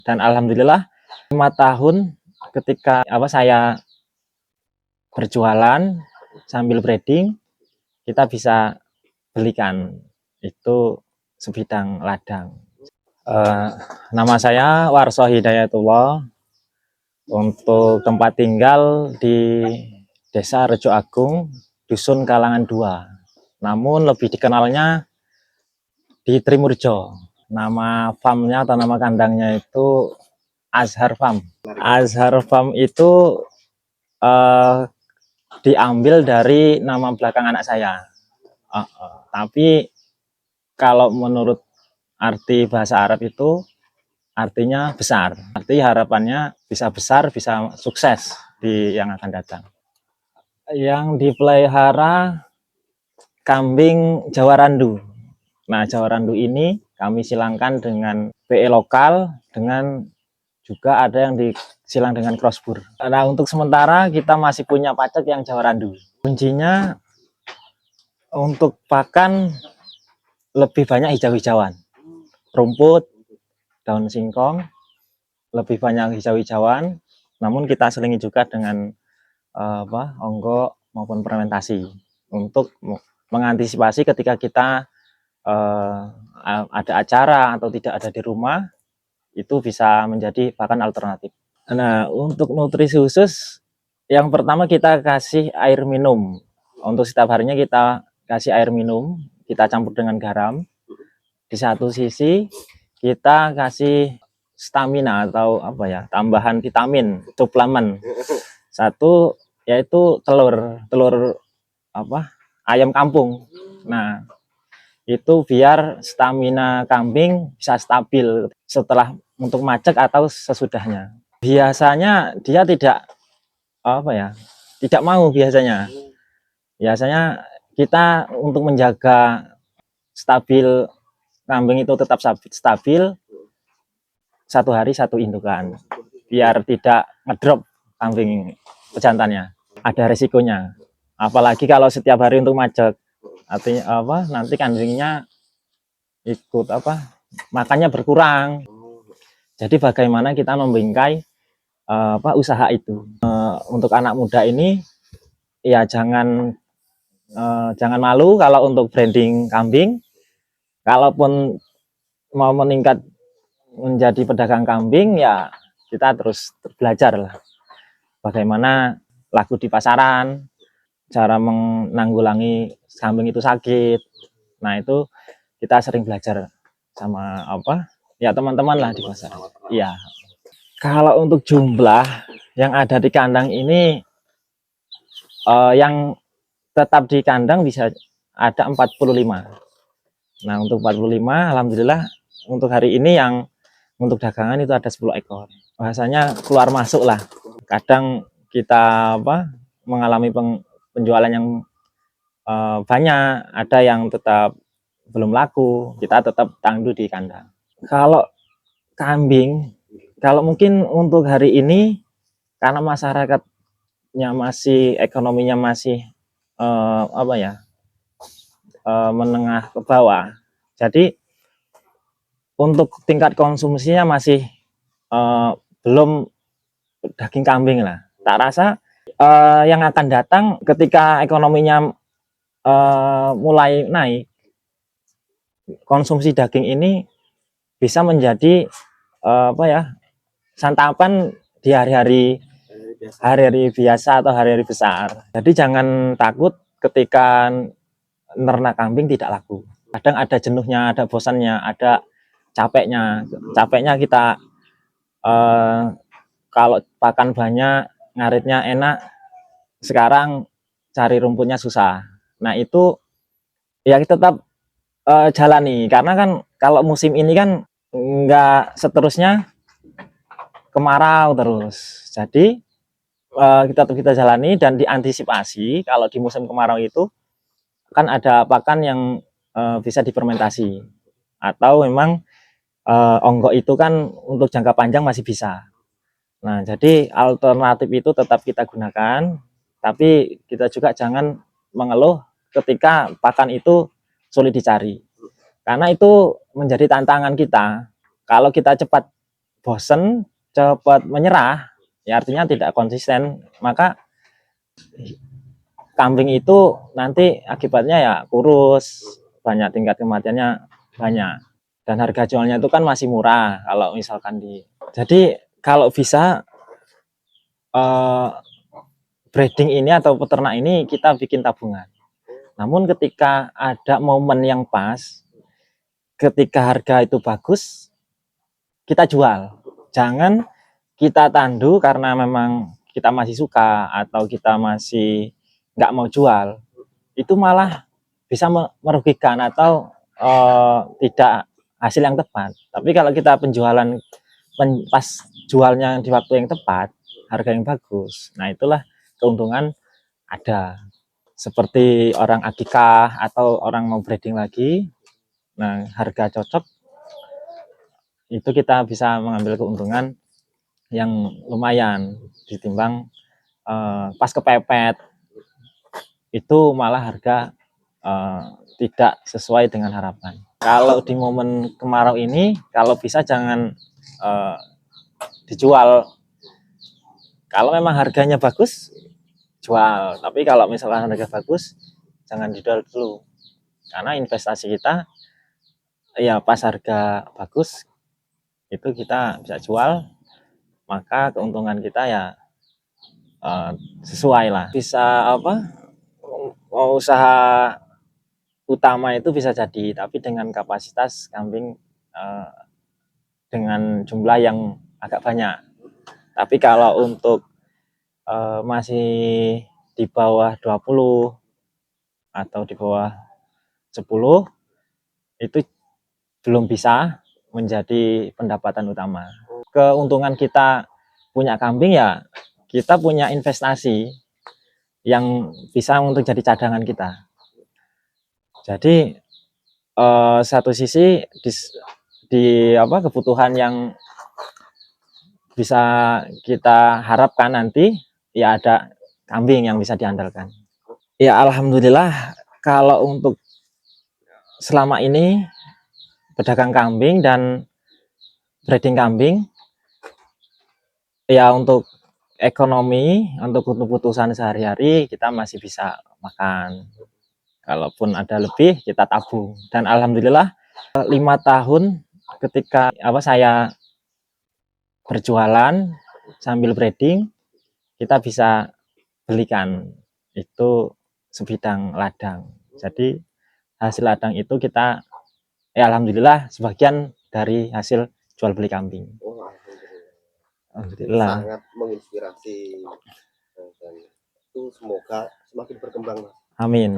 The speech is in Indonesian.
Dan alhamdulillah 5 tahun ketika saya berjualan sambil breeding, kita bisa belikan itu sebidang ladang. Nama saya Warso Hidayatullah. Untuk tempat tinggal di Desa Rejo Agung, Dusun Kalangan 2. Namun lebih dikenalnya di Trimurjo. Nama farmnya atau nama kandangnya itu Azhar Farm. Azhar Farm itu diambil dari nama belakang anak saya. Tapi kalau menurut arti bahasa Arab itu artinya besar. Arti harapannya bisa besar, bisa sukses di yang akan datang. Yang dipelihara kambing Jawa Randu. Nah, Jawa Randu ini kami silangkan dengan PE lokal, dengan juga ada yang disilang dengan crossbur. Nah, untuk sementara kita masih punya pacak yang Jawa Randu. Kuncinya untuk pakan lebih banyak hijau-hijauan, rumput, daun singkong, lebih banyak hijau-hijauan. Namun kita selingi juga dengan onggok maupun fermentasi untuk mengantisipasi ketika kita ada acara atau tidak ada di rumah, itu bisa menjadi pakan alternatif. Nah, untuk nutrisi khusus, yang pertama kita kasih air minum. Untuk setiap harinya kita kasih air minum, kita campur dengan garam. Di satu sisi kita kasih stamina atau tambahan vitamin, suplemen. Satu yaitu telur ayam kampung. Nah, itu biar stamina kambing bisa stabil setelah untuk macet atau sesudahnya. Biasanya dia tidak mau biasanya. Biasanya kita untuk menjaga stabil kambing itu tetap stabil, 1 hari 1 indukan biar tidak ngedrop kambing pejantannya. Ada resikonya, apalagi kalau setiap hari untuk macet, artinya nanti kambingnya ikut makannya berkurang. Jadi bagaimana kita membingkai usaha itu. Untuk anak muda ini ya jangan malu kalau untuk branding kambing. Kalaupun mau meningkat menjadi pedagang kambing, ya kita terus belajar lah bagaimana laku di pasaran, cara menanggulangi kambing itu sakit. Nah, itu kita sering belajar sama teman-teman lah di pasar. Iya. Kalau untuk jumlah yang ada di kandang ini, yang tetap di kandang bisa ada 45. Nah, untuk 45 alhamdulillah untuk hari ini yang untuk dagangan itu ada 10 ekor. Bahasanya keluar masuk lah. Kadang kita mengalami penjualan yang banyak, ada yang tetap belum laku, kita tetap tangguh di kandang. Kalau kambing, kalau mungkin untuk hari ini karena masyarakatnya masih ekonominya masih menengah ke bawah, jadi untuk tingkat konsumsinya masih belum daging kambing lah. Tak rasa yang akan datang ketika ekonominya mulai naik, konsumsi daging ini bisa menjadi santapan di hari-hari biasa atau hari-hari besar. Jadi jangan takut ketika ternak kambing tidak laku. Kadang ada jenuhnya, ada bosannya, ada capeknya. Capeknya kita kalau pakan banyak, ngaritnya enak, sekarang cari rumputnya susah. Nah, itu ya kita tetap jalani, karena kan kalau musim ini kan enggak seterusnya kemarau terus. Jadi kita jalani dan diantisipasi kalau di musim kemarau itu kan ada pakan yang bisa difermentasi, atau memang onggok itu kan untuk jangka panjang masih bisa. Nah, jadi alternatif itu tetap kita gunakan, tapi kita juga jangan mengeluh ketika pakan itu sulit dicari, karena itu menjadi tantangan kita. Kalau kita cepat bosen, cepat menyerah, ya artinya tidak konsisten, maka kambing itu nanti akibatnya ya kurus, banyak tingkat kematiannya banyak. Dan harga jualnya itu kan masih murah kalau misalkan jadi kalau bisa eh, breeding ini atau peternak ini kita bikin tabungan. Namun ketika ada momen yang pas, ketika harga itu bagus, kita jual. Jangan kita tandu karena memang kita masih suka atau kita masih nggak mau jual. Itu malah bisa merugikan atau tidak hasil yang tepat. Tapi kalau kita penjualan pas jualnya di waktu yang tepat, harga yang bagus, nah itulah keuntungan ada. Seperti orang akikah atau orang mau breeding lagi, nah harga cocok, itu kita bisa mengambil keuntungan yang lumayan ditimbang pas kepepet itu malah harga tidak sesuai dengan harapan. Kalau di momen kemarau ini, kalau bisa jangan dijual. Kalau memang harganya bagus, jual. Tapi kalau misalkan harga bagus, jangan dijual dulu. Karena investasi kita, ya pas harga bagus, itu kita bisa jual, maka keuntungan kita ya sesuai lah. Bisa mau usaha utama itu bisa jadi, tapi dengan kapasitas kambing dengan jumlah yang agak banyak. Tapi kalau untuk masih di bawah 20 atau di bawah 10 itu belum bisa menjadi pendapatan utama. Keuntungan kita punya kambing ya kita punya investasi yang bisa untuk jadi cadangan kita. Jadi satu sisi di kebutuhan yang bisa kita harapkan nanti ya ada kambing yang bisa diandalkan. Ya alhamdulillah kalau untuk selama ini pedagang kambing dan breeding kambing ya untuk ekonomi, untuk kebutuhan sehari-hari kita masih bisa makan. Kalaupun ada lebih kita tabung. Dan alhamdulillah 5 tahun ketika saya berjualan sambil breeding, kita bisa belikan itu sebidang ladang. Jadi hasil ladang itu kita alhamdulillah sebagian dari hasil jual beli kambing. Alhamdulillah. Sangat menginspirasi dan itu semoga semakin berkembang. Amin.